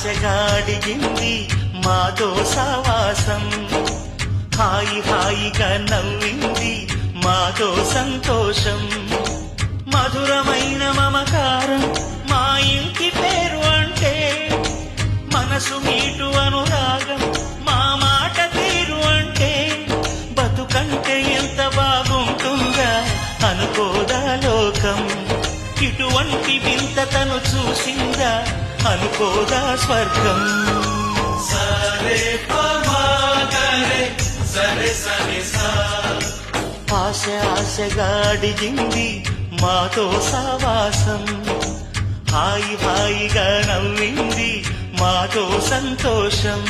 ఆశగా అడిగింది మాతో సావాసం, హాయి హాయిగా నవ్వింది మాతో సంతోషం. మధురమైన మమకారం మా ఇంటి పేరు అంటే, మనసు మీటు అనురాగం మా మాట తీరు అంటే, బతుకంటే ఎంత బాగుంటుందా అనుకోదా లోకం. ఇటువంటి వింత తను చూసిందా అనుకోదా స్వర్గం. సరే పమాగరే సరే సరే సా, ఆశ ఆశగా అడిగింది మాతో సావాసం, హాయి హాయిగా నవ్వింది మాతో సంతోషం.